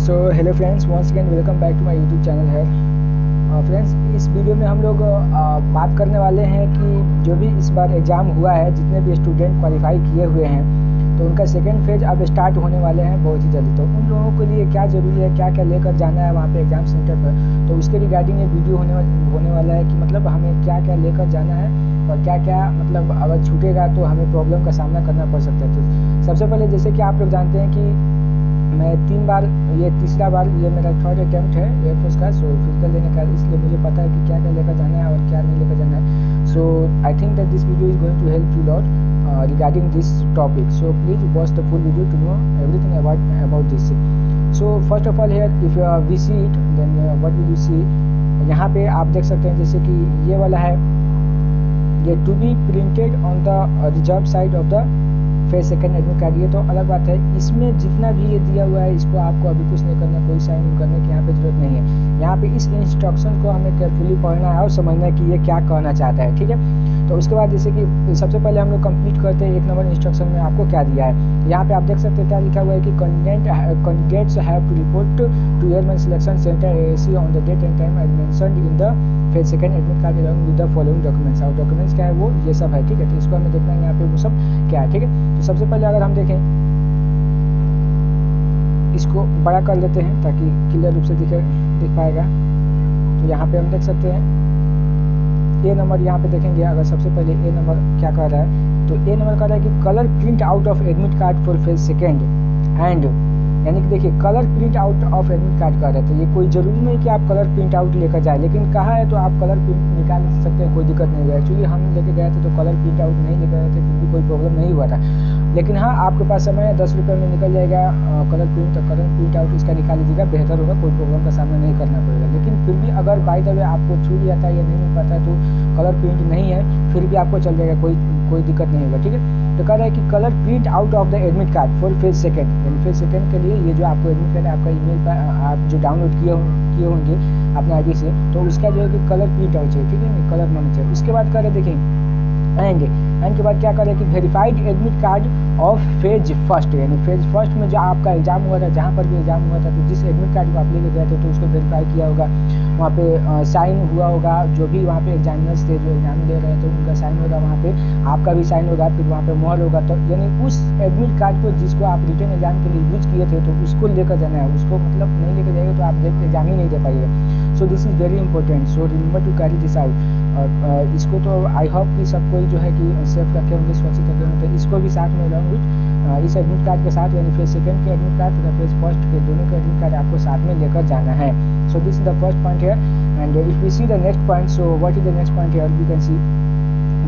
So hello friends, once again welcome back to my YouTube channel है। Friends, इस video में हम लोग बात करने वाले हैं कि जो भी इस बार एग्ज़ाम हुआ है, जितने भी स्टूडेंट क्वालिफाई किए हुए हैं, तो उनका सेकेंड फेज अब स्टार्ट होने वाले हैं बहुत ही जल्दी। तो उन लोगों के लिए क्या ज़रूरी है, क्या क्या लेकर जाना है वहाँ पे एग्ज़ाम सेंटर पर, तो उसके रिगार्डिंग ये वीडियो होने वाला है कि मतलब हमें क्या क्या लेकर जाना है और क्या क्या मतलब अगर छूटेगा तो हमें प्रॉब्लम का सामना करना पड़ सकता है। तो सबसे पहले जैसे कि आप लोग जानते हैं कि मैं 3 बार, ये तीसरा बार, ये मेरा थर्ड अटैम्प्ट है एयरफोर्स का। सो फिजिकल देने का, इसलिए मुझे पता है कि क्या क्या लेकर जाना है और क्या नहीं लेकर जाना है। So I think that this video is going to help you lot regarding this topic. So please watch the full video to know everything about this. So first of all here, if we see it, then what will you see? यहाँ पे आप देख सकते हैं जैसे कि ये वाला है, ये to be printed on the reverse side of the phase second admit card. ये तो अलग बात है, इसमें जितना भी ये दिया हुआ है इसको आपको अभी कुछ नहीं करना, कोई साइन करने की यहाँ पे जरूरत नहीं है। यहाँ पे इस इंस्ट्रक्शन को हमें केयरफुली पढ़ना है और समझना है कि ये क्या कहना चाहता है, ठीक है। तो उसके बाद जैसे कि सबसे पहले हम लोग कंप्लीट करते हैं 1 नंबर इंस्ट्रक्शन में आपको क्या दिया है। यहाँ पे आप देख सकते हैं क्या लिखा हुआ है कि candidates have to report to airmen selection centre AAC on the date and time as mentioned in the phase second admit card along with the following documents. और डॉक्यूमेंट्स क्या है वो ये सब है, ठीक है। तो इसको हमें देखना है यहाँ पे वो सब क्या है, ठीक है। तो सबसे पहले अगर हम देखें, इसको बड़ा कर लेते हैं ताकि क्लियर रूप से दिख पाएगा। तो यहाँ पे हम देख सकते हैं ए नंबर, यहाँ पे देखेंगे अगर सबसे पहले ए नंबर क्या कह रहा है, तो ए नंबर कह रहा है कि colour print out of admit card for phase second and, यानी कि देखिए colour print out of admit card कर रहे थे। ये कोई ज़रूरी नहीं कि आप कलर प्रिंट आउट लेकर जाए, लेकिन कहा है तो आप कलर प्रिंट निकाल सकते हैं, कोई दिक्कत नहीं हुआ। एक्चुअली हम लेके गए थे तो कलर प्रिंट आउट नहीं लेकर गए थे, फिर भी कोई प्रॉब्लम नहीं हुआ था। लेकिन हाँ, आपके पास समय है, 10 रुपये में निकल जाएगा कलर प्रिंट आउट इसका निकाल लीजिएगा, बेहतर होगा, कोई प्रॉब्लम का सामना नहीं करना पड़ेगा। लेकिन फिर भी अगर बाय द वे आपको छूट जाता है या नहीं मिल पाता है तो कलर प्रिंट नहीं है, फिर भी आपको चल जाएगा, कोई दिक्कत नहीं होगा, ठीक है। तो कह रहा है कि colour print out of the admit card for phase second, यानी फेज सेकेंड के लिए ये जो आपको एडमिट कार्ड आपका ईमेल पर आप जो डाउनलोड किए होंगे अपने आईडी से, तो उसका जो है कि कलर प्रिंट आउट चाहिए, ठीक है, कलर होना चाहिए। उसके बाद कह रहे देखिए एंड के बाद क्या करें कि verified admit card of phase first, यानी फेज फर्स्ट में जो आपका एग्जाम हुआ था, जहाँ पर भी एग्जाम हुआ था, तो जिस एडमिट कार्ड को आप लेके गए थे तो उसको वेरीफाई किया होगा, वहाँ पे साइन हुआ होगा, जो भी वहाँ पे एग्जामिनर्स थे जो एग्जाम दे रहे थे उनका साइन होगा, वहाँ पे आपका भी साइन होगा, फिर वहाँ पे मोहर होगा। तो यानी उस एडमिट कार्ड को जिसको आप रिटन एग्जाम के लिए यूज किए थे तो उसको लेकर जाना है, उसको मतलब नहीं लेकर जाएगा तो आप एग्जाम ही नहीं दे पाइएगा। So this is very important, so remember to carry this out. और इसको तो आई होप कि सब कोई जो है कि सेफ रखे होंगे, सुरक्षित रखे होंगे। तो इसको भी साथ में अलॉन्ग विथ इस एडमिट कार्ड के साथ, यानी फेज सेकेंड के एडमिट कार्ड तथा फेज फर्स्ट के दोनों के एडमिट कार्ड आपको साथ में लेकर जाना है। So this is the first point है। And if we see the next point, so what is the next point here, we can see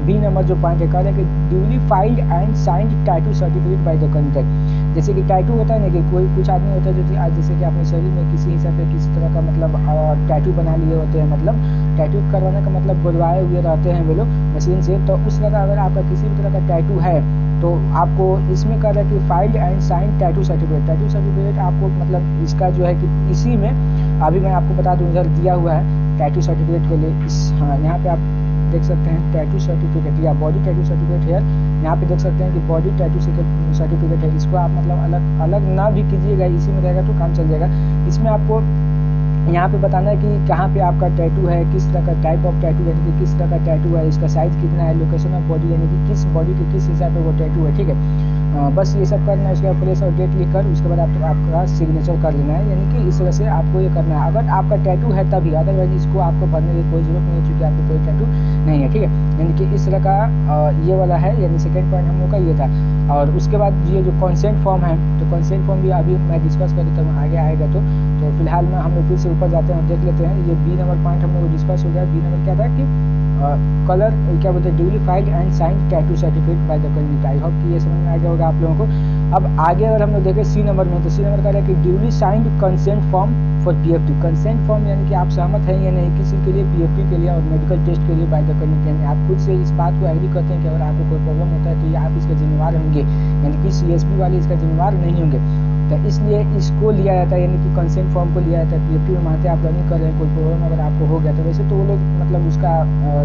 B number जो पॉइंट है, कह रहे हैं कि duly filled and signed tattoo certificate by the candidate. जैसे कि tattoo होता है ना, कि कोई कुछ आदमी होता है जो आज जैसे कि अपने शरीर में किसी हिसाब से किसी तरह का मतलब टैटू बना लिए होते हैं, मतलब टैटू करवाने का मतलब बुलवाए हुए रहते हैं वे लोग मशीन से। तो उस तरह का अगर आपका किसी भी तरह का टैटू है तो आपको इसमें कह रहा है कि filled and signed tattoo certificate आपको मतलब इसका जो है कि इसी में अभी मैं आपको बता दूं इधर दिया हुआ है टैटू सर्टिफिकेट के लिए। हाँ, यहाँ पे आप देख सकते हैं टैटू सर्टिफिकेट या बॉडी टैटू सर्टिफिकेट है, यहाँ पे देख सकते हैं कि बॉडी टैटू सर्टिफिकेट है। इसको आप मतलब अलग ना भी कीजिएगा, इसी में रहेगा तो काम चल जाएगा। इसमें आपको यहाँ पे बताना है कि कहाँ पे आपका टैटू है, किस तरह का टाइप ऑफ टैटू, यानी कि किस तरह का टैटू है, इसका साइज कितना है, लोकेशन ऑफ बॉडी, यानी कि किस बॉडी के किस हिसाब से वो टैटू है, ठीक है। बस ये सब करना है। उसके बाद प्लेस और डेट लिख कर उसके बाद आपका सिग्नेचर कर लेना है, यानी कि इस तरह से आपको ये करना है। अगर आपका टैटू है तभी, अदरवाइज इसको आपको भरने की कोई जरूरत नहीं है, क्योंकि आपको कोई टैटू नहीं है, ठीक है। यानी कि इस तरह का ये वाला है, यानी सेकेंड पॉइंट हम लोग का ये था। और उसके बाद ये जो कंसेंट फॉर्म है, तो कंसेंट फॉर्म भी अभी मैं डिस्कस कर देता हूँ, आगे आएगा तो फिलहाल में हम लोग फिर से ऊपर जाते हैं और देख लेते हैं। ये बी नंबर पॉइंट हम लोग डिस्कस हो गया। बी नंबर क्या था कि कलर क्या बोलते हैं, duly filled and signed tattoo certificate by the candidate. I hope कि ये समझ में आ गया होगा आप लोगों को। अब आगे अगर हम लोग देखें सी नंबर में, तो सी नंबर का है कि duly signed consent form for PFT। Consent form यानी कि आप सहमत हैं या नहीं किसी के लिए, PFT के लिए और मेडिकल टेस्ट के लिए बाय द कैंडिडेट, यानी आप खुद से इस बात को एग्री करते हैं कि अगर आपको कोई प्रॉब्लम होता है तो ये आप इसके जिम्मेवार होंगे, यानी कि CSP वाले इसका जिम्मेवार नहीं होंगे। तो इसलिए इसको लिया जाता है, यानी कि कंसेंट फॉर्म को लिया जाता है। PFT में मानते आप रनिंग कर रहे हैं, कोई प्रॉब्लम अगर आपको हो गया तो वैसे तो वो लोग मतलब उसका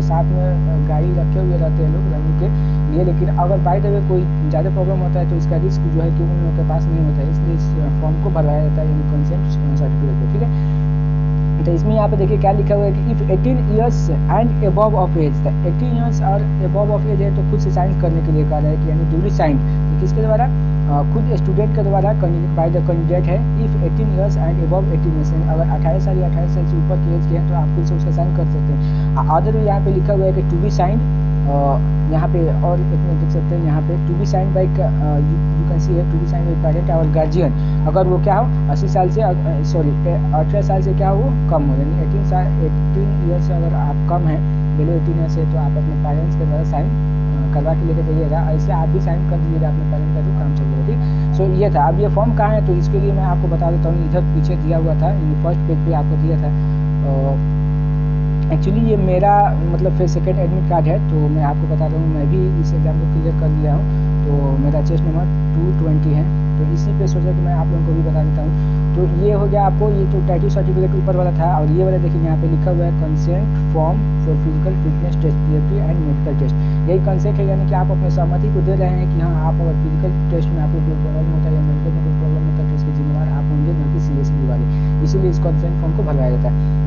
साथ में गाड़ी रखे हुए रहते हैं लोग रनिंग के लिए, लेकिन अगर बाय द वे कोई ज़्यादा प्रॉब्लम होता है तो इसका रिस्क जो है कि उन लोगों के पास नहीं होता है, इसलिए इस फॉर्म को भरवाया जाता है, यानी कंसेंट सर्टिफिकेट को। ठीक है, तो इसमें यहाँ पे देखिए क्या लिखा हुआ है कि if 18 years and above of age, 18 years और एबव ऑफ एज है तो खुद से साइन करने के लिए कहा है कि यानी ड्यूली साइन, तो किसके द्वारा, खुद स्टूडेंट के द्वारा बाय द कैंडिडेट है। If 18 years and above 18 years, अगर 18 साल या 18 साल से ऊपर की एज के हैं तो आप खुद से उसका साइन कर सकते हैं। अदर यहाँ पे लिखा हुआ है कि टू बी साइन, यहाँ पे और एक में देख सकते हैं यहाँ पे to be sign by, you can see है to be sign by parent or guardian, अगर वो क्या हो 80 साल से सॉरी 18 साल से क्या हो कम हो, यानी 18 ईयर्स से अगर आप कम हैं बिलो 18 ईयर्स से तो आप अपने पेरेंट्स के द्वारा साइन करवा के लेके जाइएगा, ऐसे आप भी साइन कर दीजिएगा अपने पेरेंट्स का, तो काम चलेगा। ठीक, सो ये था। अब ये फॉर्म कहाँ है तो इसके लिए मैं आपको बता देता हूँ, इधर पीछे दिया हुआ था, फर्स्ट पेज पे आपको दिया था। एक्चुअली ये मेरा मतलब फिर सेकेंड एडमिट कार्ड है, तो मैं आपको बता रहा हूँ मैं भी इस एग्ज़ाम को क्लियर कर लिया हूँ, तो मेरा चेस्ट नंबर 220 है, तो इसी पे सोचा कि मैं आप लोगों को भी बता देता हूँ। तो ये हो गया आपको, ये तो टाइटल सर्टिफिकेट ऊपर वाला था, और ये वाला देखिए यहाँ पे लिखा हुआ है consent form for physical fitness test, PFT and medical test. यही कंसेंट है, यानी कि आप अपने सहमति को दे रहे हैं कि हाँ आप अगर फिजिकल टेस्ट में आपको कोई प्रॉब्लम होता है या मेडिकल में कोई प्रॉब्लम होता है तो इसके जिम्मेदार आप होंगे, न कि CSB वाले, इसीलिए इस कंसेंट फॉर्म को भरवाया जाता है।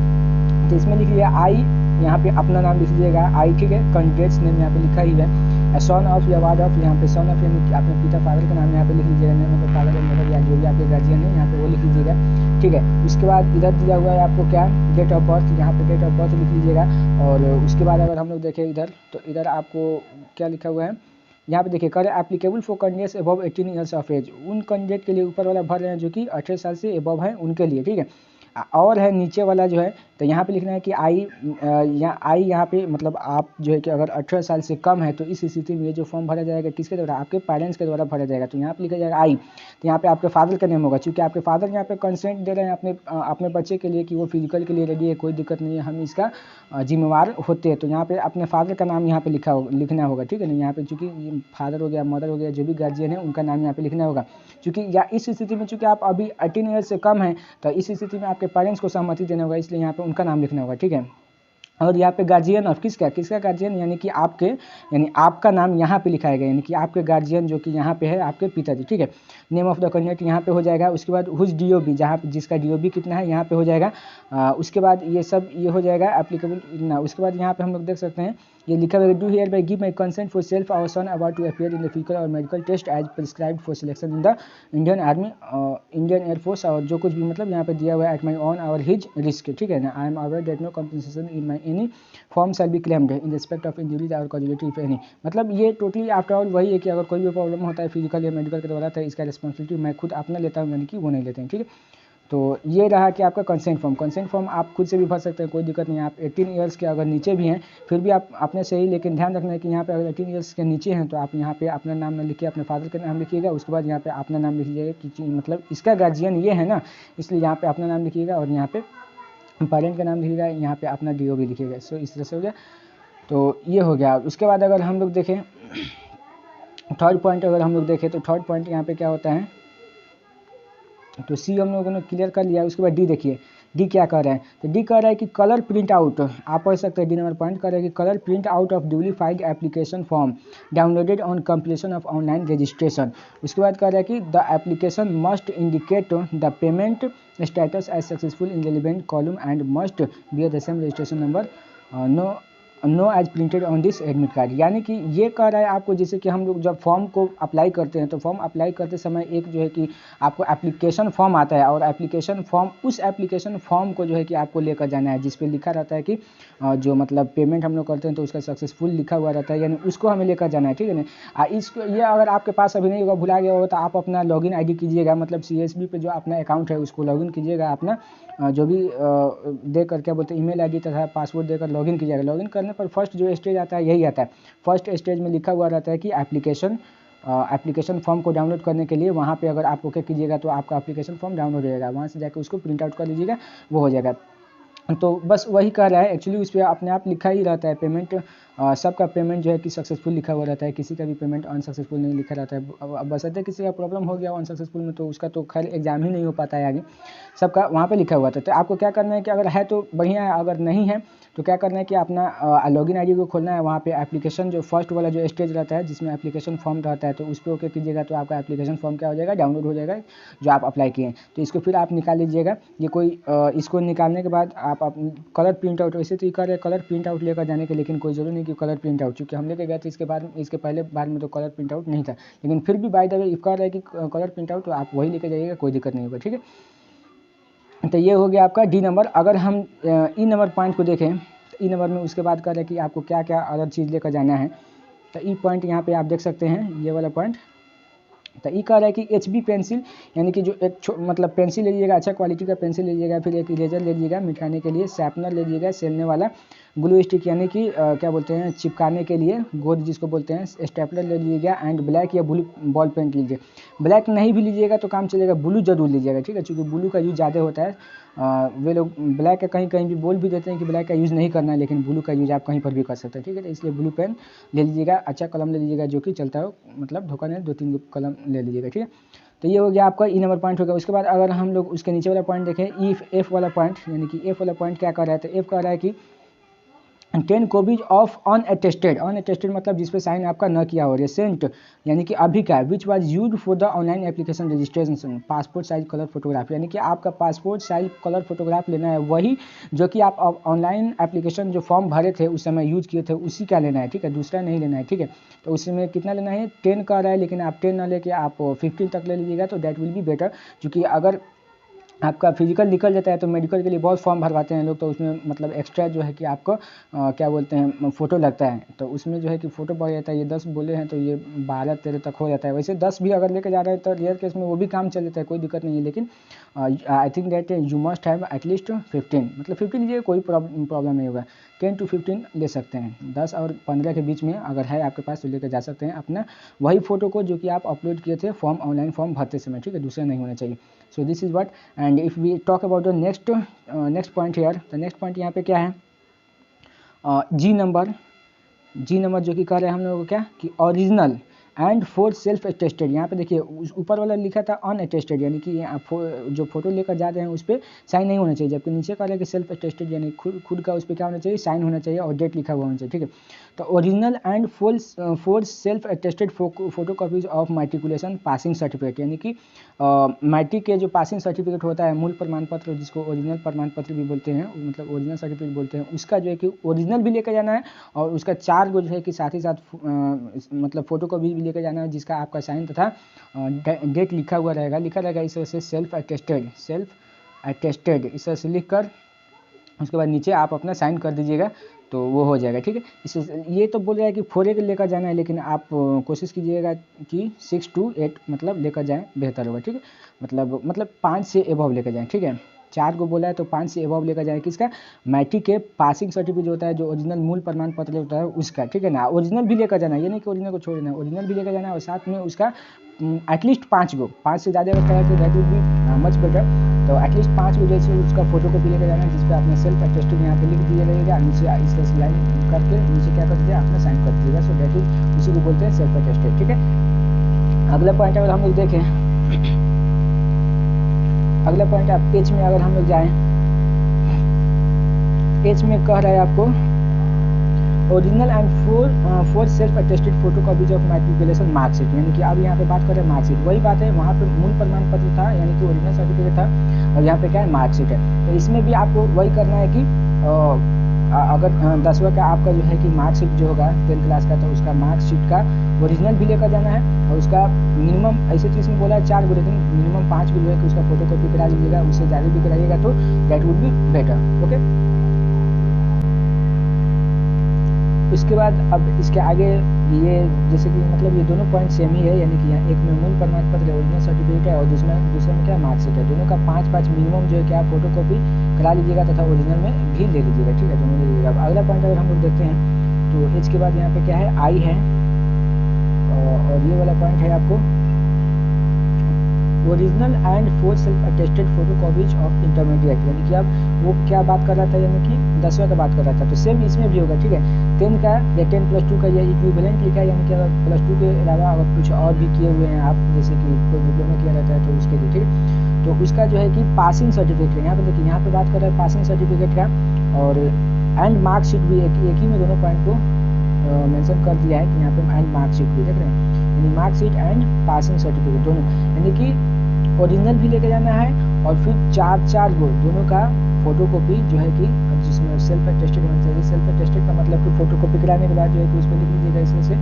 तो इसमें लिख लिया आई, यहाँ पे अपना नाम लिख लीजिएगा आई, ठीक है, कैंडिडेट्स नेम यहाँ पे लिखा ही है, सन ऑफ या वार्ड ऑफ, यहाँ पे सन ऑफ यानी कि अपने पिता फादर का नाम यहाँ पे लिख लीजिएगा, name of father and mother या जो भी आपके गार्जियन है यहाँ पे वो लिख लीजिएगा। ठीक है, उसके बाद इधर दिया हुआ है आपको क्या, डेट ऑफ बर्थ, यहाँ पे डेट ऑफ बर्थ लिख लीजिएगा। और उसके बाद अगर हम लोग देखें इधर, तो इधर आपको क्या लिखा हुआ है, यहाँ पे देखिए कर applicable for candidates above 18 years of age, उन कैंडिडेट के लिए ऊपर वाला भर रहे हैं जो कि 18 साल से अबव है उनके लिए। ठीक है, और है नीचे वाला जो है, तो यहाँ पे लिखना है कि आई यहाँ पे मतलब आप जो है कि अगर 18 साल से कम है तो इस स्थिति में ये जो फॉर्म भरा जाएगा किसके द्वारा, आपके पेरेंट्स के द्वारा भरा जाएगा। तो यहाँ पे लिखा जाएगा आई, तो यहाँ पे आपके फादर का नेम होगा, क्योंकि आपके फादर यहाँ पे कंसेंट दे रहे हैं अपने बच्चे के लिए कि वो फिजिकल के लिए रेडी है, कोई दिक्कत नहीं है, हम इसका जिम्मेवार होते हैं। तो यहाँ पे अपने फादर का नाम यहाँ पे लिखना होगा। ठीक है ना, यहाँ पे चूँकि फादर हो गया, मदर हो गया, जो भी गार्जियन है उनका नाम यहाँ पे लिखना होगा, क्योंकि या इस स्थिति में चूँकि आप अभी 18 ईयर्स से कम है तो इस स्थिति में आपके पेरेंट्स को सहमति देना होगा, इसलिए यहाँ पे उनका नाम लिखना होगा। ठीक है, और यहाँ पे गार्जियन ऑफ किसका गार्जियन, यानी कि आपके, यानी आपका नाम यहाँ पे लिखाया गया, यानी कि आपके गार्जियन जो कि यहाँ पे है आपके पिताजी। ठीक है, नेम ऑफ द कैंडिडेट यहाँ पे हो जाएगा। उसके बाद हुज DOB, जहाँ पे जिसका DOB कितना है यहाँ पे हो जाएगा। उसके बाद ये सब ये हो जाएगा एप्लीकेबल ना। उसके बाद यहाँ पे हम लोग देख सकते हैं ये लिखा हुआ है, do hereby give my consent for self our son about to appear in the physical और medical test as prescribed for selection in the Indian army, Indian air force, और जो कुछ भी मतलब यहाँ पे दिया हुआ है एट माई ऑन और हिज रिस्क। ठीक है ना, I am aware that no compensation in my any form shall be claimed in respect of injuries और कॉजुअलिटी इफ एनी। मतलब ये टोटली आफ्टर ऑल वही है कि अगर कोई भी प्रॉब्लम होता है फिजिकल या मेडिकल के द्वारा तो इसका रिस्पॉन्सिबिलिटी मैं खुद अपना लेता हूँ, यानी कि वो नहीं लेते हैं। ठीक है, तो ये रहा कि आपका कंसेंट फॉर्म आप खुद से भी भर सकते हैं, कोई दिक्कत नहीं है। आप 18 ईयर्स के अगर नीचे भी हैं फिर भी आप अपने से ही, लेकिन ध्यान रखना है कि यहाँ पे अगर 18 ईयर्स के नीचे हैं तो आप यहाँ पे अपना नाम न लिखिए, अपने फादर का नाम लिखिएगा। उसके बाद यहाँ पे अपना नाम लिखिएगा कि मतलब इसका गार्जियन ये है ना, इसलिए यहाँ पे अपना नाम लिखिएगा और यहाँ पे पेरेंट का नाम लिखिएगा, यहाँ पे अपना DOB लिखिएगा। सो इस तरह से हो गया, तो ये हो गया। उसके बाद अगर हम लोग देखें थर्ड पॉइंट, अगर हम लोग देखें तो थर्ड पॉइंट यहाँ पे क्या होता है, तो C हम लोगों ने क्लियर कर लिया। उसके बाद D देखिए, D क्या कर रहा है, तो D कह रहा है कि कलर प्रिंट आउट, आप पढ़ सकते हैं D नंबर पॉइंट कर रहा है कि colour print out of duly filled application form downloaded on completion of online registration. उसके बाद कह रहा है कि the application must indicate the payment status as successful in relevant column and must be the same registration number no as printed on this admit card. यानी कि ये कह रहा है आपको, जैसे कि हम लोग जब फॉर्म को अप्लाई करते हैं तो फॉर्म अप्लाई करते समय एक जो है कि आपको एप्लीकेशन फॉर्म आता है, और एप्लीकेशन फॉर्म उस एप्लीकेशन फॉर्म को जो है कि आपको लेकर जाना है, जिस पे लिखा रहता है कि जो मतलब पेमेंट हम लोग करते हैं तो उसका सक्सेसफुल लिखा हुआ रहता है, यानी उसको हमें लेकर जाना है। ठीक है ना, इसको ये अगर आपके पास अभी नहीं होगा, भुला गया होगा, तो आप अपना लॉगिन ID कीजिएगा, मतलब CSB पे जो अपना अकाउंट है उसको लॉगिन कीजिएगा, अपना जो भी देकर क्या बोलते हैं ईमेल ID तथा पासवर्ड देकर लॉगिन कीजिएगा। लॉगिन करने पर फर्स्ट जो स्टेज आता है यही आता है। फर्स्ट स्टेज में लिखा हुआ रहता है कि एप्लीकेशन फॉर्म को डाउनलोड करने के लिए वहाँ पे अगर आप ओके कीजिएगा तो आपका एप्लीकेशन फॉर्म डाउनलोड हो जाएगा, वहाँ से जाकर उसको प्रिंट आउट कर लीजिएगा, वो हो जाएगा। तो बस वही कह रहा है, एक्चुअली उस पर अपने आप लिखा ही रहता है पेमेंट, सबका पेमेंट जो है कि सक्सेसफुल लिखा हुआ रहता है, किसी का भी पेमेंट अनसक्सेसफुल नहीं लिखा रहता है। अब बशर्ते किसी का प्रॉब्लम हो गया अनसक्सेसफुल में, तो उसका तो खैर एग्जाम ही नहीं हो पाता है आगे, सबका वहाँ पे लिखा हुआ था। तो आपको क्या करना है कि अगर है तो बढ़िया है, अगर नहीं है तो क्या करना है कि अपना लॉगिन आईडी को खोलना है, वहाँ पे एप्लीकेशन जो फर्स्ट वाला जो स्टेज रहता है जिसमें एप्लीकेशन फॉर्म रहता है, तो उस पर ओके कीजिएगा, तो आपका एप्लीकेशन फॉर्म क्या हो जाएगा, डाउनलोड हो जाएगा, जो आप अप्लाई किए हैं। तो इसको फिर आप निकाल लीजिएगा। ये कोई इसको निकालने के बाद आप कलर प्रिंट आउट, वैसे तो ये कर कलर प्रिंट आउट लेकर जाने के, लेकिन कोई जरूरी नहीं कि कलर प्रिंट आउट, चूँकि हम लेके गए थे इसके पहले बार में तो कलर प्रिंट आउट नहीं था, लेकिन फिर भी बाय द वे कर रहा है कि कलर प्रिंट आउट, तो आप वही लेके जाइएगा, कोई दिक्कत नहीं होगा, ठीक है। तो ये हो गया आपका डी नंबर। अगर हम ई नंबर पॉइंट को देखें, तो ई नंबर में उसके बाद कह रहे हैं कि आपको क्या क्या अदर चीज़ लेकर जाना है। तो ई पॉइंट यहाँ पे आप देख सकते हैं, ये वाला पॉइंट। तो ये कह रहा है कि HB पेंसिल, यानी कि जो एक मतलब पेंसिल ले लीजिएगा, अच्छा क्वालिटी का पेंसिल ले लीजिएगा, फिर एक इरेजर ले लीजिएगा मिटाने के लिए, शार्पनर ले लीजिएगा सेलने वाला, ग्लू स्टिक यानी कि क्या बोलते हैं चिपकाने के लिए, गोद जिसको बोलते हैं, स्टेपलर ले लीजिएगा, एंड ब्लैक या ब्लू बॉल पेन लीजिए। ब्लैक नहीं भी लीजिएगा तो काम चलेगा, ब्लू जरूर लीजिएगा, ठीक है, क्योंकि ब्लू का यूज़ ज़्यादा होता है। वे लोग ब्लैक का कहीं कहीं भी बोल भी देते हैं कि ब्लैक का यूज़ नहीं करना है, लेकिन ब्लू का यूज़ आप कहीं पर भी कर सकते हैं, ठीक है। तो इसलिए ब्लू पेन ले लीजिएगा, अच्छा कलम ले लीजिएगा जो कि चलता हो, मतलब धोखा नहीं, 2-3 कलम ले लीजिएगा, ठीक है। तो ये हो गया आपका ई नंबर पॉइंट हो गया। उसके बाद अगर हम लोग उसके नीचे वाला पॉइंट देखें, एफ वाला पॉइंट, यानी कि एफ वाला पॉइंट क्या कर रहा है, तो एफ कह रहा है कि 10 कॉपीज ऑफ अनअटेस्टेड, अनअटेस्टेड मतलब जिस पे साइन आपका न किया हो, रिसेंट यानी कि अभी का, which was used for the online application registration, passport size colour photograph, यानी कि आपका पासपोर्ट साइज कलर फोटोग्राफ लेना है, वही जो कि आप ऑनलाइन एप्लीकेशन जो फॉर्म भरे थे उस समय यूज किए थे, उसी का लेना है, ठीक है, दूसरा नहीं लेना है, ठीक है। तो उसमें कितना लेना है, 10 का रहा है, लेकिन आप 10 ना लेके आप 15 तक ले लीजिएगा, तो दैट विल बी बेटर। क्योंकि अगर आपका फिजिकल निकल जाता है तो मेडिकल के लिए बहुत फॉर्म भरवाते हैं लोग, तो उसमें मतलब एक्स्ट्रा जो है कि आपको क्या बोलते हैं फ़ोटो लगता है, तो उसमें जो है कि फ़ोटो बढ़ जाता है। ये 10 बोले हैं तो ये 12-13 तक हो जाता है। वैसे 10 भी अगर लेके जा रहे हैं तो रेयर केस में वो भी काम चल जाता है, कोई दिक्कत नहीं है, लेकिन आई think that you must have at least 15, मतलब 15 लीजिए, कोई प्रॉब्लम नहीं होगा। 10 to 15 ले सकते हैं, 10 और 15 के बीच में अगर है आपके पास तो लेकर जा सकते हैं अपना वही फ़ोटो को जो कि आप अपलोड किए थे फॉर्म, ऑनलाइन फॉर्म भरते समय, ठीक है, दूसरा नहीं होना चाहिए। So this is what, and if we talk about the next point here, तो नेक्स्ट पॉइंट यहाँ पे क्या है, जी नंबर जो कि कह रहे हैं हम लोगों को क्या कि original and four self attested. यहाँ पे देखिए ऊपर वाला लिखा था अनअटेस्टेड, यानी कि जो फोटो लेकर जा रहे हैं उस पर साइन नहीं होना चाहिए, जबकि नीचे कह रहा है कि सेल्फ अटेस्टेड, यानी खुद का उस पर क्या होना चाहिए, साइन होना चाहिए और डेट लिखा हुआ होना चाहिए, ठीक है। तो original and four self attested photo copies of matriculation passing certificate, यानी कि मैट्रिक के जो पासिंग सर्टिफिकेट होता है, मूल प्रमाण पत्र जिसको ओरिजिनल प्रमाण पत्र भी बोलते हैं, मतलब ओरिजिनल सर्टिफिकेट बोलते हैं, उसका जो है कि ओरिजिनल भी लेकर जाना है, और उसका 4 गो जो है कि साथ ही साथ मतलब फोटो कॉपी भी लेकर जाना है, जिसका आपका साइन तथा डेट लिखा रहेगा इस तरह से सेल्फ अटेस्टेड इस तरह से लिख कर, उसके बाद नीचे आप अपना साइन कर दीजिएगा, तो वो हो जाएगा, ठीक है। इससे ये तो बोल रहा है कि 4 लेकर जाना है, लेकिन आप कोशिश कीजिएगा कि 6 to 8 मतलब लेकर जाएं, बेहतर होगा, ठीक है। मतलब 5 से एबव लेकर जाएं, ठीक है। 4 को बोला है तो 5 से एबव लेकर जाएं, किसका, मैट्रिक के पासिंग सर्टिफिकेट होता है, जो ओरिजिनल मूल प्रमाण पत्र होता है उसका, ठीक है ना। ओरिजिनल भी लेकर जाना है, ये नहीं कि ओरिजिनल को छोड़ देना है, ओरिजिनल भी लेकर जाना है, और साथ में उसका एटलीस्ट 5 से ज़्यादा अगर करें तो that will be much better. तो एटलीस्ट 5 को जैसे उसका फोटो कॉपी लेकर जाना है, जिस पर आपने सेल्फ अटेस्टेड यहाँ पे लिख दिया रहेगा, नीचे इस तरह से लाइन करके नीचे क्या कर दीजिएगा, अपना साइन कर दीजिएगा। सो दैट इज उसी को बोलते हैं सेल्फ अटेस्टेड, ठीक है। अगला पॉइंट अगर हम लोग देखें, अगला पॉइंट आप एच में अगर हम लोग जाएँ, एच में कह रहा है आपको original and four self attested photo copies of matriculation marksheet, यानी कि अब यहाँ पे बात करें मार्कशीट, वही बात है, वहाँ पे मूल प्रमाण पत्र था यानी कि ओरिजिनल सर्टिफिकेट था, और यहाँ पे क्या है मार्कशीट है। तो इसमें भी आपको वही करना है कि अगर 10वीं का आपका जो है कि मार्कशीट जो होगा 10th क्लास का, तो उसका मार्कशीट का ओरिजिनल भी लेकर जाना है, और उसका मिनिमम ऐसे तो इसमें बोला है 4 गो, लेकिन मिनिमम 5 गो जो है कि उसका फोटो कॉपी करा लीजिएगा, उससे ज़्यादा भी कराइएगा तो that would be better, okay. उसके बाद अब इसके आगे ये जैसे कि मतलब ये दोनों पॉइंट सेम ही है, यानी कि यहाँ एक में मूल प्रमाण पत्र ओरिजिनल सर्टिफिकेट है, और दूसरे में क्या मार्कशीट है, दोनों का 5-5 मिनिमम जो है कि आप फोटो कॉपी करा लीजिएगा तथा ओरिजिनल में भी ले लीजिएगा, ठीक है, दोनों ले लीजिएगा। अब अगला पॉइंट अगर हम लोग देखते हैं तो एच के बाद यहाँ पे क्या है, आई है, और ये वाला पॉइंट है आपको original and four self attested photo copies of intermediate, यानी कि अब वो क्या बात कर रहा था, यानी कि 10वीं का बात कर रहा था। तो सेम इसमें भी होगा, ठीक है। 10 का या 10+2 का या इक्विवेलेंट लिखा है, यानी कि अगर +2 के अलावा अगर कुछ और भी किए हुए हैं आप, जैसे कि कोई डिप्लोमा किया रहता है तो उसके लिए, ठीक है। तो उसका जो है कि पासिंग सर्टिफिकेट, यहाँ पे देखिए यहाँ पे बात कर रहा है पासिंग सर्टिफिकेट का, और एंड मार्कशीट भी एक ही में दोनों पॉइंट को मेंशन कर दिया है कि यहाँ पे एंड मार्कशीट भी देख रहे हैं, यानी मार्कशीट एंड पासिंग सर्टिफिकेट दोनों, यानी कि ओरिजिनल भी लेके जाना है और फिर चार गो दोनों का फोटो कॉपी जो है कि जिसमें सेल्फ अटेस्टेड होना चाहिए। सेल्फ अटेस्टेड का मतलब कि फोटो कॉपी कराने के बाद जो है कि उस पर लिख लीजिएगा इस तरह से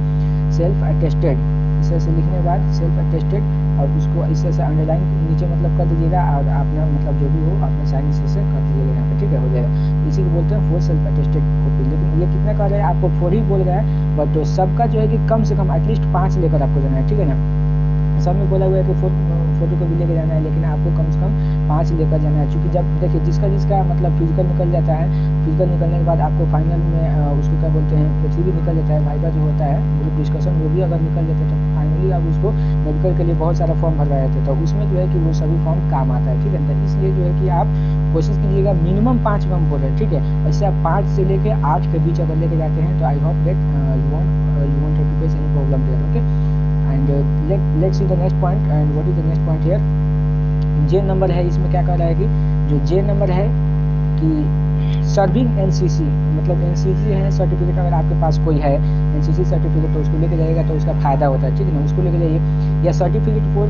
सेल्फ अटेस्टेड, इस तरह से लिखने के बाद सेल्फ अटेस्टेड, और उसको इस तरह से अंडरलाइन नीचे मतलब कर दीजिएगा, और अपना मतलब जो भी हो अपना साइन इस तरह से कर दीजिएगा यहाँ पे, ठीक है, हो जाएगा। इसी को बोलते हैं 4 सेल्फ अटेस्टेड कॉपी। लेकिन ये कितना कर रहा है, आपको 4 ही बोल रहा है, बट तो सबका जो है कि कम से कम एटलीस्ट 5 लेकर आपको जाना है, ठीक है ना। सब में बोला हुआ है कि फोटो को भी लेकर जाना है, लेकिन आपको कम से कम 5 लेकर जाना है, क्योंकि जब देखिए जिसका मतलब फिजिकल निकल जाता है, फिजिकल निकलने के बाद आपको फाइनल में उसको क्या बोलते हैं, पृथ्वी भी निकल जाता है, वाइवा जो होता है ग्रुप डिस्कशन, वो भी अगर निकल जाता है तो फाइनली अब उसको मेडिकल के लिए बहुत सारा फॉर्म भरवाया जाता है, तो उसमें जो है कि वो सभी फॉर्म काम आता है, ठीक है। तो इसलिए जो है कि आप कोशिश कीजिएगा मिनिमम 5 में हम बोल रहे हैं, ठीक है। ऐसे आप 5 से लेके 8 के बीच अगर लेके जाते हैं तो I hope that you won't have to face any problem there, okay. And let's see the next point, and what is the next point here, J number है, इसमें क्या कह रहा है कि जो जे नंबर है कि सर्विंग एनसीसी, मतलब एनसीसी है सर्टिफिकेट अगर आपके पास कोई है एनसीसी सर्टिफिकेट तो उसको लेके जाइएगा तो उसका फायदा होता है, ठीक है ना, उसको लेके जाइए। या सर्टिफिकेट फॉर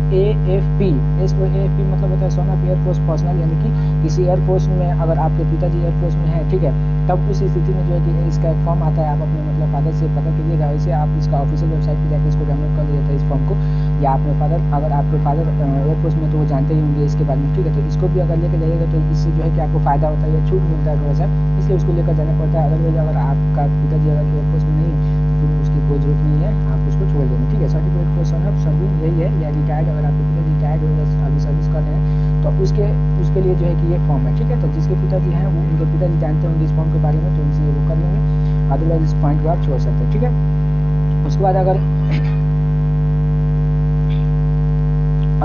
SOAFP मतलब होता है सन ऑफ एयरफोर्स पर्सनल, यानी कि किसी एयरफोर्स में अगर आपके पिताजी एयरफोर्स में है, ठीक है, तब उस स्थिति में जो है कि इसका एक फॉर्म आता है, आप अपने मतलब फादर से पता कीजिएगा, वैसे आप इसका ऑफिशियल वेबसाइट पर जाकर इसको डाउनलोड कर लीजिए इस फॉर्म को, या अपने फादर, अगर आपके फादर एयरफोर्स में तो वो जानते ही होंगे इसके बारे में, ठीक है। तो इसको भी अगर लेकर जाइएगा तो इससे जो है कि आपको फायदा होता है या छूट मिलता है थोड़ा सा, इसलिए उसको लेकर जाना पड़ता है। अदरवाइज अगर आपका पिताजी अगर एयरफोर्स में नहीं है तो फिर उसकी कोई जरूरत नहीं है, आप उसको छोड़ देंगे, ठीक है। Certificate for son of serving यही है, या रिटायर्ड, अगर आपके पिताजी रिटायर्ड हो या अभी सर्विस कर रहे हैं तो उसके लिए जो है कि ये फॉर्म है, ठीक है। तो जिसके पिताजी हैं वो उनके पिताजी जानते होंगे इस फॉर्म के बारे में, तो उनसे वो कर लेंगे, अदरवाइज इस पॉइंट को आप छोड़ सकते हैं, ठीक है। उसके बाद अगर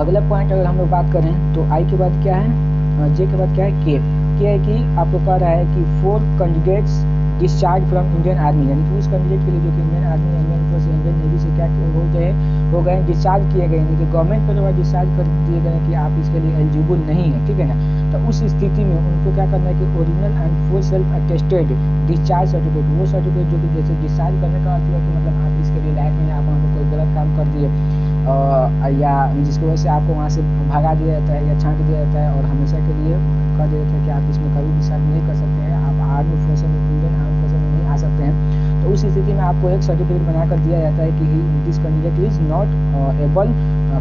अगला पॉइंट अगर हम लोग बात करें तो आई के बाद क्या है, जे के बाद क्या है, के है कि आपको कह रहा है कि 4 candidates discharge from Indian army, यानी कि उस कैंडिडेट के लिए जो कि Indian army, Indian force, Indian navy से क्या हो गए डिस्चार्ज किए गए, यानी कि गवर्नमेंट को जो है डिस्चार्ज कर दिए गए कि आप इसके लिए एलिजिबल नहीं है, ठीक है ना। तो उस स्थिति में उनको क्या करना है कि original and full self attested discharge certificate, वो सर्टिफिकेट जो कि जैसे डिस्चार्ज करने का अर्थ है कि मतलब आप इसके लिए लायक नहीं है, आप वहाँ पर कोई गलत काम कर दिए या जिसकी वजह से आपको वहाँ से भगा दिया जाता है या छांट दिया जाता है और हमेशा के लिए कह दिया जाता है कि आप इसमें कभी भी शामिल नहीं कर सकते हैं, आप आर्मी फोर्स में, इंडियन आर्मी फोर्स में नहीं आ सकते हैं। तो उस स्थिति में आपको एक सर्टिफिकेट बनाकर दिया जाता है कि this candidate is not able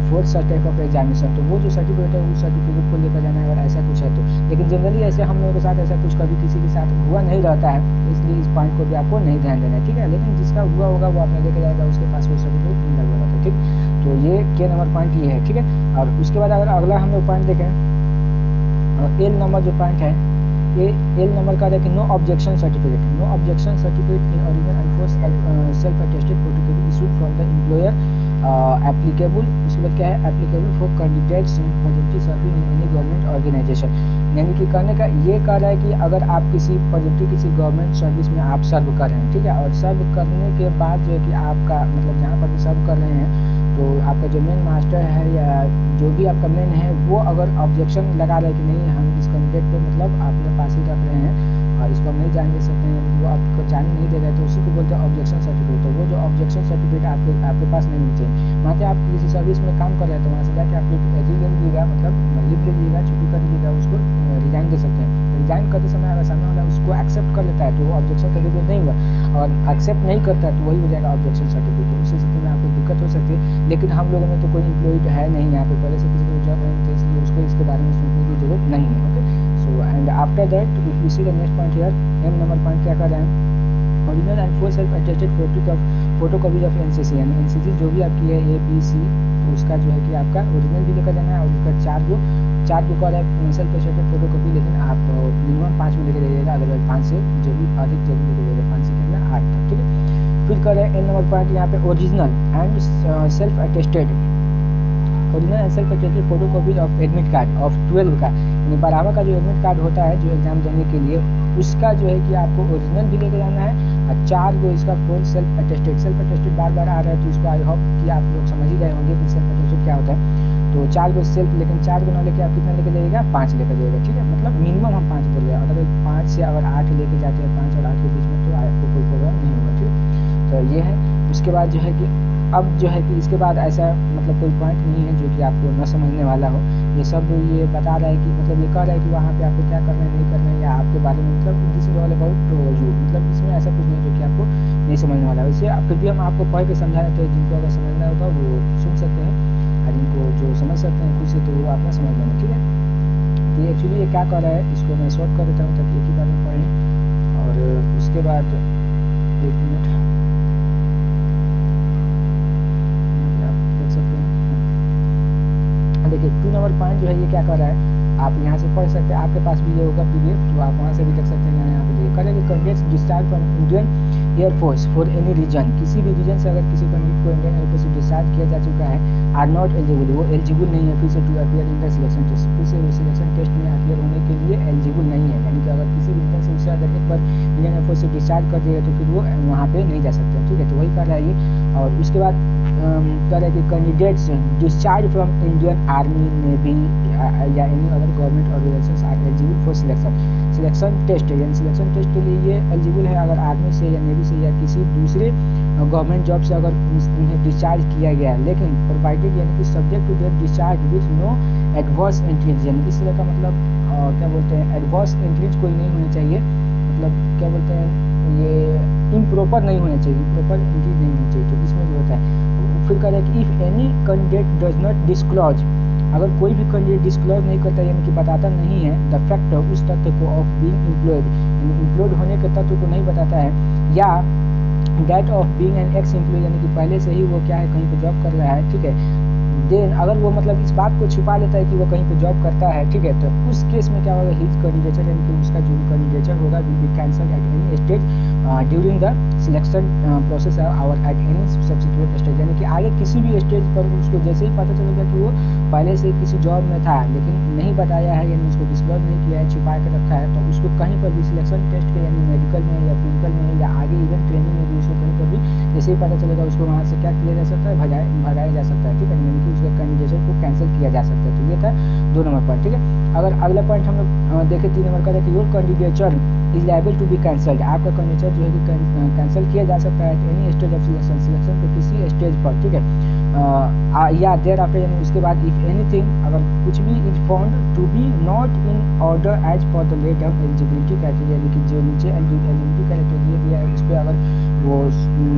for such type of examination. तो वो जो सर्टिफिकेट है उस सर्टिफिकेट को लेकर जाना है अगर ऐसा कुछ है तो। लेकिन जनरली ऐसे हम लोगों के साथ ऐसा कुछ कभी किसी के साथ हुआ नहीं रहता है, इसलिए इस पॉइंट को भी आपको नहीं ध्यान देना है, ठीक है। लेकिन जिसका हुआ होगा वो आपने लेके जाएगा, उसके पास वो सर्टिफिकेट मिला हुआ रहता है, ठीक। तो ये के नंबर पॉइंट ये है, ठीक है। और उसके बाद अगर अगला हम लोग पॉइंट देखें, एल नंबर जो पॉइंट है, ये एल नंबर का है कि no objection certificate, no objection certificate in original and four self attested photocopy issued from the employer applicable. उसके बाद क्या है, applicable for candidates presently serving in any government organisation, यानी कि कहने का ये कह रहा है कि अगर आप किसी गवर्नमेंट सर्विस में आप सर्व कर रहे हैं, ठीक है, और सर्व करने के बाद जो है कि आपका मतलब जहाँ पर भी सर्व कर रहे हैं तो आपका जो मेन मास्टर है या जो भी आपका मेन है वो अगर ऑब्जेक्शन लगा रहा है कि नहीं हम इस कैंडिडेट पे मतलब अपने पास ही रख रहे हैं और इसको हम नहीं जाने दे सकते हैं, वो आपको जाने नहीं दे रहे, तो उसी को बोलते हैं ऑब्जेक्शन सर्टिफिकेट। तो वो जो ऑब्जेक्शन सर्टिफिकेट आपके पास नहीं होनी चाहिए। मान के आप किसी सर्विस में काम कर रहे हैं तो वहाँ से जाके आप लीव ले लीजिएगा, मतलब लीव ले लीजिएगा, छुट्टी कर लीजिएगा, उसको रिजाइन दे सकते हैं। रिजाइन करते समय अगर सामने वाला उसको एक्सेप्ट कर लेता है तो वो ऑब्जेक्शन सर्टिफिकेट नहीं हुआ, और एक्सेप्ट नहीं करता है तो वही हो जाएगा ऑब्जेक्शन सर्टिफिकेट। उस स्थिति में आपको दिक्कत हो सकती है। लेकिन हम लोगों में तो कोई एम्प्लॉयड है नहीं यहाँ पे, पहले से किसी को जॉब नहीं थे, इसलिए उसको इसके बारे में सोचने की जरूरत नहीं है, okay. So and after that if you see the next point here, M number point क्या कर रहे हैं, original and full self attested photo copies of NCC, यानी एनसीसी जो भी आपकी है ABC, तो उसका जो है कि आपका ओरिजिनल भी लेकर जाना है और उसका 4 को कॉल है सेल्फ अटेस्टेड फोटो कॉपी, लेकिन आप मिनिमम 5 में लेके जाइएगा, अदरवाइज 5 से जो भी अधिक जरूर लेके जाइएगा, 5 से कितना 8 तक, ठीक है। फिर कर रहे हैं एन नंबर पॉइंट यहाँ पे, original and self attested original and self attested photo copies of admit card of 12 का, यानी 12वां का जो एडमिट कार्ड होता है जो एग्जाम देने के लिए, उसका जो है कि आपको ओरिजिनल भी लेके जाना है और 4 गो इसका फुल सेल्फ अटेस्टेड बार बार आ रहा है, तो इसको आई होप कि आप लोग समझ ही गए होंगे कि सेल्फ अटेस्टेड क्या होता है। तो 4 गो सेल्फ, लेकिन 4 गो ना लेके आप कितना लेके जाइएगा, 5 लेकर जाइएगा, ठीक है, मतलब मिनिमम हम 5 बोल रहे हैं, अगर 5 से अगर 8 लेके जाते हैं 5 और 8 के बीच में तो आपको कोई प्रॉब्लम नहीं होगा, ठीक। तो ये है, उसके बाद जो है कि अब जो है कि इसके बाद ऐसा मतलब कोई पॉइंट नहीं है जो कि आपको न समझने वाला हो, ये सब ये बता रहा है कि मतलब ये कह रहा है कि वहाँ पे आपको क्या करना है नहीं करना है, या आपके बारे में मतलब this is all about you, मतलब इसमें ऐसा कुछ नहीं जो कि आपको नहीं समझने वाला है। वैसे फिर भी हम आपको पढ़ के समझा रहे थे, जिनको अगर समझना होगा वो सुन सकते हैं, और जिनको जो समझ सकते हैं खुद से तो वो अपना समझ लेंगे, ठीक है। तो एक्चुअली ये क्या कर रहा है, इसको मैं शॉर्ट कर देता हूँ ताकि एक ही बार में पढ़ें, और उसके बाद 1 मिनट देखिए 2 नंबर पॉइंट जो है ये क्या कर रहा है, आप यहाँ से पढ़ सकते हैं, आपके पास भी ये होगा PDF, तो आप वहाँ से भी देख सकते हैं। यहाँ पे देखिए करेंगे candidates discharge from Indian air force for any reason, किसी भी रीजन से अगर किसी कैंडिडेट को इंडियन एयरफोर्स से डिस्चार्ज किया जा चुका है, आर नॉट एलिजिबल, वो एलिजिबल नहीं है फिर से to appear in the selection test, फिर से सिलेक्शन टेस्ट में अपीयर होने के लिए एलिजिबल नहीं है, यानी कि अगर किसी रीजन से उससे अगर एक बार इंडियन एयरफोर्स से डिस्चार्ज कर दिया तो फिर वो वहाँ पे नहीं जा सकते, ठीक है। तो वही कर रहा है ये, और उसके बाद कह रहा है कि candidates discharge from Indian army, navy या any other government organisations are eligible for selection test, यानी सिलेक्शन टेस्ट के लिए ये एलिजिबल है अगर आर्मी से या नेवी से या किसी दूसरे गवर्नमेंट जॉब से अगर उन्हें डिस्चार्ज किया गया है, लेकिन प्रोवाइडेड यानी कि subject to their discharge with no adverse entries, यानी इस तरह का मतलब क्या बोलते हैं एडवर्स एंट्रीज कोई नहीं होनी चाहिए, मतलब क्या बोलते हैं ये इम्प्रॉपर नहीं होना चाहिए, इम्प्रॉपर एंट्रीज नहीं होनी चाहिए। तो इसमें जो होता है फिर कह रहा है कि if any candidate does not disclose, अगर कोई भी कैंडिडेट डिस्क्लोज नहीं करता यानी कि बताता नहीं है द फैक्ट उस तथ्य को ऑफ बीइंग एम्प्लॉयड, एम्प्लॉयड होने के तथ्य को नहीं बताता है, या date of being an ex employee, यानी कि पहले से ही वो क्या है कहीं पे जॉब कर रहा है, ठीक है। देन अगर वो मतलब इस बात को छिपा लेता है कि वो कहीं पे जॉब करता है, ठीक है, तो उस केस में क्या होगा, हिज कैंडिडेचर यानी कि उसका जो भी कैंडिडेचर होगा will be cancelled at any stage during the selection process और एट एनी सब्सिक्वेंट स्टेज, यानी कि आगे किसी भी स्टेज पर उसको जैसे ही पता चलेगा कि वो पहले से किसी जॉब में था लेकिन नहीं बताया है, यानी उसको डिस्क्लोज नहीं किया है, छिपा के रखा है, तो उसको कहीं पर भी सिलेक्शन टेस्ट के यानी मेडिकल में या फिजिकल में या आगे इवन ट्रेनिंग में भी उसको कहीं पर भी जैसे ही पता चलेगा उसको वहाँ से क्या किया जा सकता है, भगाया जा सकता है, ठीक है, यानी कि उसके कैंडिडेचर को कैंसिल किया जा सकता है। तो ये था 2 नंबर पॉइंट, ठीक है। अगर अगला पॉइंट हम लोग देखें 3 नंबर का है कि your candidature is liable to be cancelled, आपका कैंडिडेचर जो है कि कैंसिल किया जा सकता है एनी स्टेज ऑफ सिलेक्शन के किसी स्टेज पर, ठीक है, या देयर आफ्टर, यानी उसके बाद इफ एनीथिंग अगर कुछ भी is found to be not in order as per the laid down eligibility criteria, यानी कि जो नीचे एलिजिबिलिटी क्राइटेरिया दिया है उस पर अगर वो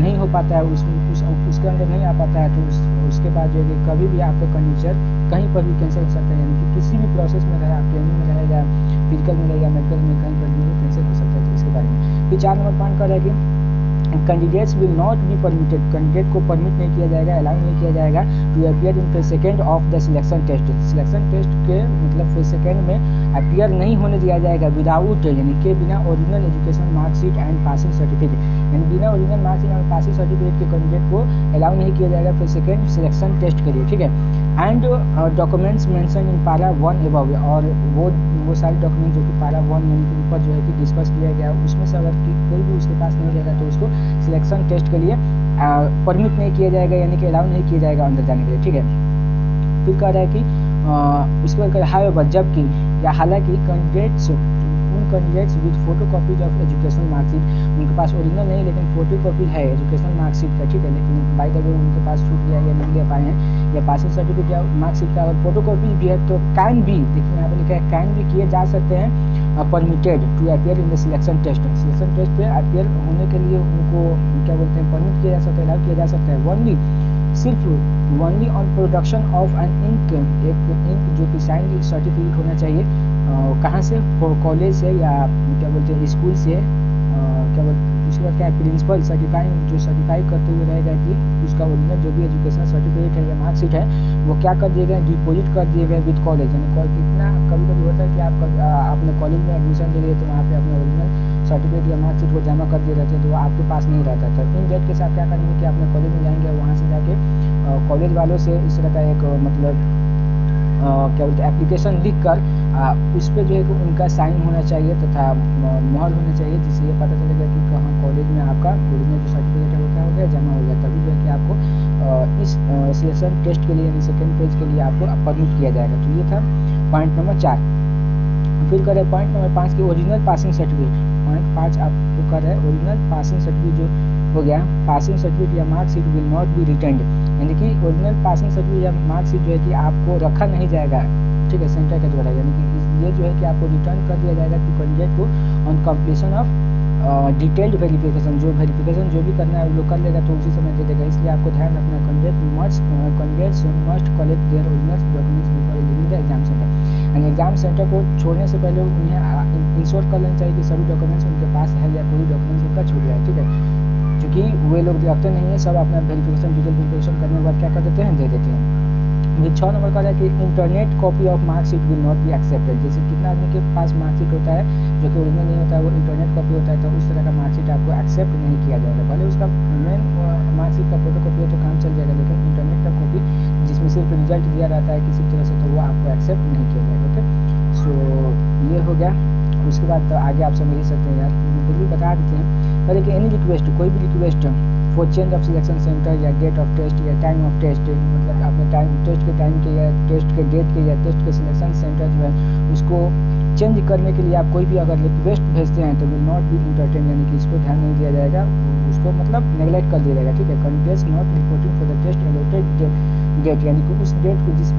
नहीं हो पाता है, उसके अंदर नहीं आ पाता है, तो उसके बाद जो है कभी भी आपका कैंडिडेचर कहीं पर भी कैंसिल हो सकता है, यानी कि किसी भी प्रोसेस में रहे, आप ट्रेनिंग में रहेगा, फिजिकल में रहेगा, मेडिकल में, कहीं पर भी कैंसिल हो सकता है। तो इसके बारे में फिर 4 नंबर पॉइंट कर रहा है कि candidates will not be permitted, candidate को परमिट नहीं किया जाएगा, अलाउ नहीं किया जाएगा to appear in phase second of the selection test, selection test के मतलब फेज सेकेंड में अपीयर नहीं होने दिया जाएगा विदाउट, यानी कि बिना original education marksheet and passing certificate, यानी बिना ओरिजिनल मार्कशीट और पासिंग सर्टिफिकेट के कैंडिडेट को अलाउ नहीं किया जाएगा फेज सेकेंड सिलेक्शन टेस्ट के लिए, ठीक है। एंड डॉक्यूमेंट्स मेंशन इन पारा 1 अबव, और वो सारे डॉक्यूमेंट जो कि पारा 1 यानी कि ऊपर जो है कि डिस्कस किया गया उसमें से अगर कोई भी उसके पास नहीं रहेगा तो उसको सिलेक्शन टेस्ट के लिए परमिट नहीं किया जाएगा, यानी कि अलाउ नहीं किया जाएगा अंदर जाने के लिए, ठीक है। फिर कह रहा है कि उसके बाद हाउएवर जबकि या हालांकि कैंडिडेट्स उन candidates with photo copies of educational marksheet, उनके पास ओरिजिनल नहीं लेकिन फोटो कॉपी है एजुकेशनल मार्कशीट का, ठीक है, लेकिन बाय द वे उनके पास छूट गया या नहीं ले पाए हैं, या पासिंग सर्टिफिकेट या मार्कशीट का अगर फोटो कॉपी भी है तो कैन भी, देखिए यहाँ पे लिखा है कैन भी किए जा सकते हैं permitted to appear in the selection test, selection test पे अपीयर होने के लिए उनको क्या बोलते हैं परमिट किया जा सकता है, अलाउ किया जा सकता है, ओनली सिर्फ only on production of an ink, एक इंक जो कि साइंड सर्टिफिकेट होना चाहिए, कहाँ से, कॉलेज से या क्या बोलते हैं स्कूल से, क्या बोलते उसके बाद क्या है प्रिंसिपल सर्टिफाइंग, जो सर्टिफाई करते हुए रहेगा कि उसका ओरिजिनल जो भी एजुकेशनल सर्टिफिकेट है या मार्कशीट है वो क्या कर दिए गए, डिपोजिट कर दिए गए विद कॉलेज। यानी कितना कभी कभी होता है कि आप अपने कॉलेज में एडमिशन ले लिए तो वहाँ पे अपने ओरिजिनल सर्टिफिकेट या मार्कशीट को जमा कर दिए रहते हैं, तो वो आपके पास नहीं रहता था। इन डेट के साथ क्या करेंगे कि अपने कॉलेज में जाएंगे और वहाँ से जाके कॉलेज वालों से इस तरह का एक मतलब क्या बोलते हैं एप्लीकेशन लिख कर उस पर जो है कि उनका साइन होना चाहिए तथा मोहर होना चाहिए, जिससे ये पता चलेगा कि कहाँ कॉलेज में आपका ओरिजिनल जो सर्टिफिकेट है वो क्या हो गया, जमा हो गया। तभी जो है कि आपको इस सेशन टेस्ट के लिए यानी सेकेंड पेज के लिए आपको परमिट किया जाएगा। तो ये था पॉइंट नंबर 4। फिर करें पॉइंट नंबर 5 की ओरिजिनल पासिंग सर्टिफिकेट। पॉइंट 5 आपको कर रहे हैं ओरिजिनल पासिंग सर्टिफिकेट जो हो गया, पासिंग सर्टिफिकेट या marksheet will not B returned, यानी कि ओरिजिनल पासिंग सर्टिफिकेट या मार्कशीट जो है कि आपको रखा नहीं जाएगा, ठीक है, सेंटर के द्वारा, यानी कि ये जो है कि आपको रिटर्न कर दिया जाएगा टू कैंडिडेट को on completion of detailed verification. जो वेरिफिकेशन जो भी करना है वो लोग कर लेगा तो उसी समय दे देगा। इसलिए आपको ध्यान रखना है candidates must collect their original documents before leaving the exam centre. यानी एग्जाम सेंटर को छोड़ने से पहले उन्हें इंश्योर कर लेना चाहिए कि सभी डॉक्यूमेंट्स उनके पास है या कोई डॉक्यूमेंट्स उनका छूट गया है, ठीक है। क्योंकि वे लोग रखते नहीं है, सब अपना वेरिफिकेशन डिटेल वेरिफिकेशन करने के बाद क्या कर देते हैं, दे देते हैं। 6 नंबर का है कि internet copy of marksheet will not be accepted. जैसे कितना आदमी के पास मार्कशीट होता है जो कि ओरिजिनल नहीं होता है, वो इंटरनेट कॉपी होता है, तो उस तरह का मार्कशीट आपको एक्सेप्ट नहीं किया जाएगा। भले उसका मेन मार्कशीट का फोटो कॉपी हो तो काम चल जाएगा, लेकिन इंटरनेट का कॉपी जिसमें सिर्फ रिजल्ट दिया रहता है किसी तरह से, तो वो आपको एक्सेप्ट नहीं किया जाएगा। ओके, सो ये हो गया। उसके बाद तो आगे आप समझ ही सकते हैं यार, बिल्कुल बता देते हैं। पहले कि एनी रिक्वेस्ट, कोई भी request for change of selection centre या डेट ऑफ टेस्ट या टाइम ऑफ टेस्ट, मतलब आपने टाइम टेस्ट के टाइम के या टेस्ट के डेट के या टेस्ट के सिलेक्शन सेंटर जो है उसको चेंज करने के लिए आप कोई भी अगर रिक्वेस्ट भेजते हैं तो विल नॉट बी इंटरटेन, यानी कि इसको ध्यान नहीं दिया जाएगा, उसको मतलब नेगलेक्ट कर दिया जाएगा, ठीक है। Candidates not reporting for the test allotted date, यानी कि उस डेट को जिस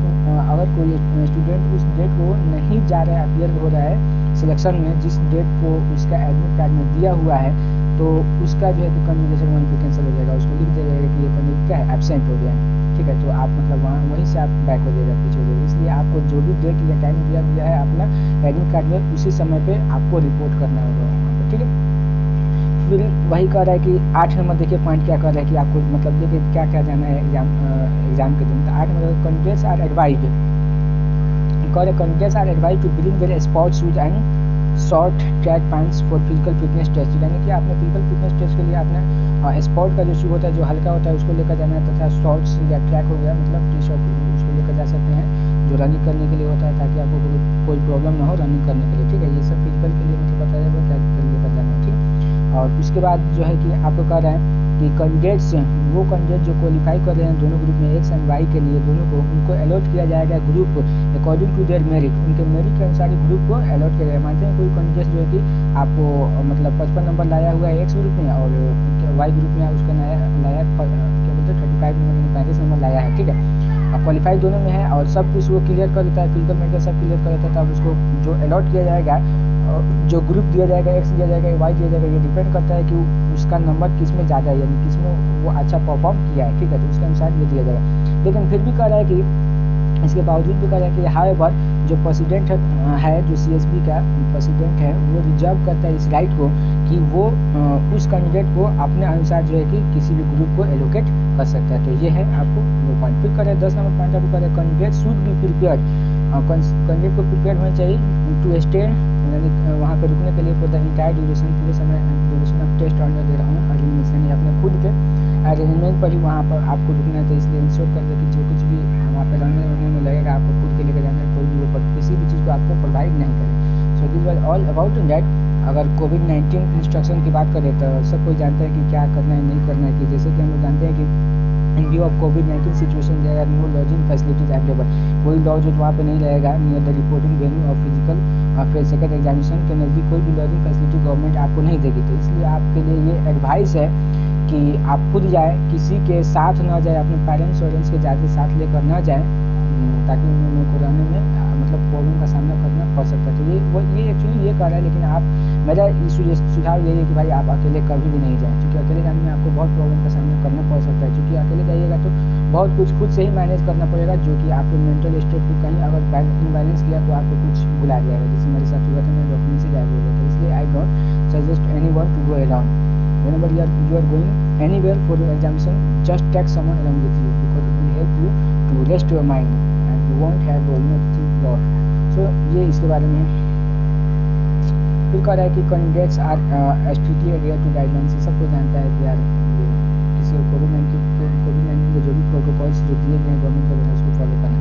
अगर कोई स्टूडेंट उस डेट को नहीं जा रहा है, अपियर हो रहा है सिलेक्शन में, जिस डेट को उसका एडमिट कार्ड में दिया हुआ है, तो उसका जो है कि कंजुगेशन वहीं पे कैंसिल हो जाएगा। उसको लिख दिया जाएगा कि ये कैंडिडेट क्या है, एब्सेंट हो गया है, ठीक है। तो आप मतलब वहीं से आप बैक हो जाएगा, पीछे हो जाएगा। इसलिए आपको जो भी डेट या टाइम दिया गया है अपना एडमिट कार्ड में, उसी समय पे आपको रिपोर्ट करना होगा वहाँ पर, ठीक है। फिर वही कह रहा है कि 8 नंबर देखिए पॉइंट क्या कर रहा है कि आपको मतलब देखिए क्या क्या जाना है एग्जाम के दिन। तो 8 number candidates are advised, candidates are advised to bring their sports shoes and short track pants for physical fitness test, यानी कि आपने फिजिकल फिटनेस टेस्ट के लिए आपने स्पोर्ट का जो शू होता है जो हल्का होता है उसको लेकर जाना है, तथा शॉर्ट्स या ट्रैक हो गया मतलब टी शर्ट उसको लेकर जा सकते हैं जो रनिंग करने के लिए होता है, ताकि आपको कोई प्रॉब्लम ना हो रनिंग करने के लिए, ठीक है। ये सब फिजिकल के लिए मतलब बताया जाएगा क्या लेकर जाना है, ठीक। और उसके बाद जो है कि आपको कह रहे हैं कि कैंडिडेट्स वो कैंडिडेट जो क्वालिफाई कर रहे हैं दोनों ग्रुप में एक्स एंड वाई के लिए, दोनों को उनको अलॉट किया जाएगा group according to their merit, उनके मेरिट के अनुसार ही ग्रुप को अलॉट किया जाएगा। मानते हैं कोई कैंडिडेट जो है कि आपको मतलब 55 नंबर लाया हुआ है एक्स ग्रुप में और वाई ग्रुप में उसका लाया क्या बोलते हैं 35 नंबर यानी 35 नंबर लाया है, ठीक है। अब क्वालिफाई दोनों में है और सब कुछ वो क्लियर कर देता है, फिजिकल मेडिकल सब क्लियर कर देता है, तब उसको जो अलॉट किया जाएगा, जो ग्रुप दिया जाएगा, एक्स दिया जाएगा, वाई दिया जाएगा, ये डिपेंड करता है कि उसका नंबर किस में ज़्यादा है, यानी किस में वो अच्छा परफॉर्म किया है, ठीक है। तो उसके अनुसार ये दिया जाएगा। लेकिन फिर भी कह रहा है कि इसके बावजूद भी कह रहा है कि हाउएवर जो प्रेसिडेंट है जो सीएसबी का प्रेसिडेंट है वो रिजर्व करता है इस राइट को कि वो उस कैंडिडेट को अपने अनुसार जो है कि किसी भी ग्रुप को एलोकेट कर सकता है। तो ये है आपको वो पॉइंट। फिर करें 10 नंबर पॉइंट आपको करें candidate should be prepared, candidate को प्रिपेयर होना चाहिए टू स्टे, यानी वहाँ पर रुकने के लिए फॉर द इंटायर ड्यूरेशन, पूरे समय duration of test on their own arrangement, यानी अपने खुद के अरेंजमेंट पर ही वहाँ पर आपको रुकना है। तो इसलिए इंश्योर कर दे कि जो कुछ भी वहाँ पर रहने में लगेगा आपको खुद के लेकर जाना है, कोई भी वो किसी भी चीज़ को आपको प्रोवाइड नहीं करे। So this was all about that. अगर कोविड-19 इंस्ट्रक्शन की बात करें तो सब कोई जानते हैं कि क्या करना है नहीं करना है, कि जैसे कि हम लोग जानते हैं कि इन व्यू ऑफ कोविड-19 situation there are no lodging facilities available, कोई लॉज वहाँ पे नहीं रहेगा near the reporting venue of physical फिर सेकंड एग्जामिनेशन के नज़दीक कोई भी लॉजिंग फैसिलिटी गवर्नमेंट आपको नहीं देगी। तो इसलिए आपके लिए ये एडवाइस है कि आप खुद जाए, किसी के साथ ना जाए, अपने पेरेंट्स वरेंट्स के ज़्यादा साथ लेकर ना जाए, ताकि उन्हें कोरोना में मतलब प्रॉब्लम का सामना करना पड़ सकता है। तो ये एक्चुअली ये कर रहा है, लेकिन आप मेरा सुझाव यही है कि भाई आप अकेले कभी भी नहीं जाएं, क्योंकि अकेले जाने में आपको बहुत प्रॉब्लम का सामना करना पड़ सकता है। क्योंकि अकेले जाइएगा तो बहुत कुछ खुद से ही मैनेज करना पड़ेगा, जो कि आपके मेंटल स्टेट को कहीं अगर इम्बैलेंस किया तो आपको कुछ बुला जाएगा, जैसे मेरे साथ हुआ था, मैं डॉक्यूमेंट से गायब हो गया था। इसलिए I don't suggest anyone to go around. whenever you are going anywhere for your examination, just take someone along with you because it will help you to rest your mind and you won't have to think lot. So ये इसके बारे में है। फिर कह रहा है कि candidates are strictly adhere to guidelines, सबको जानता है कि यार किसी कोविड-19 के जो भी प्रोटोकॉल्स जो दिए गए हैं गवर्नमेंट के द्वारा उसको फॉलो करना।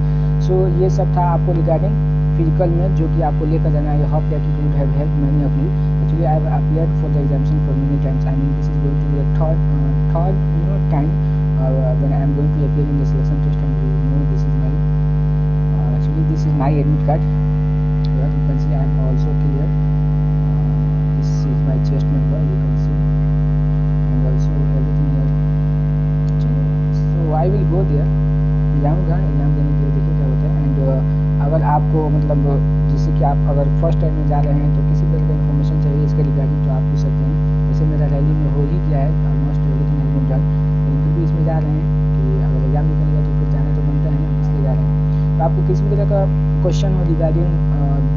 सो ये सब था आपको रिगार्डिंग फिजिकल में जो कि आपको लेकर जाना है। Hope that it would have help many of you. Actually I have appeared for the examination for many times. I mean this is going to be the third time when I am going to appear in the selection test, and you know this is my actually this is my admit card. Here you can see I am also clear. This is my chest number, you can see, and also everything here. So I will go there, जाऊँगा exam देने के लिए, देखिए क्या होता है। And अगर आपको मतलब जैसे कि आप अगर फर्स्ट टाइम में जा रहे हैं तो किसी तरह का इन्फॉर्मेशन चाहिए इसके रिगार्डिंग तो आप पूछ सकते हैं। वैसे मेरा रैली में हो ही गया है, almost everything has been done, लेकिन फिर भी इसमें जा रहे हैं कि अगर एग्जाम निकलेगा तो फिर जाना तो बनता है ना, इसलिए जा रहे हैं। तो आपको किसी भी तरह का क्वेश्चन हो रिगार्डिंग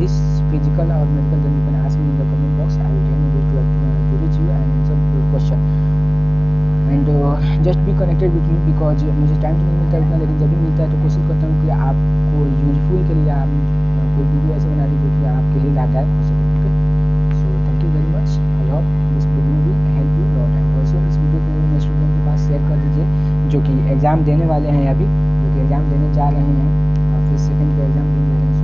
दिस फिजिकल और medical, then you can ask me in the comment box. I will try to reach you and answer your question. And just be connected with me because मुझे time तो नहीं मिलता इतना, लेकिन जब भी मिलता है तो कोशिश करता हूँ कि आपको यूजफुल के लिए आप कोई वीडियो ऐसे बना दी जो कि आपके लिए लाभदायक हो सके। Okay, so thank you very much. I hope this video will help you lot. And also इस वीडियो को मेरे स्टूडेंट के पास शेयर कर दीजिए जो कि एग्ज़ाम देने वाले हैं, अभी जो कि एग्ज़ाम देने जा रहे हैं, फिर सेकेंड का एग्ज़ाम देने वाले हैं।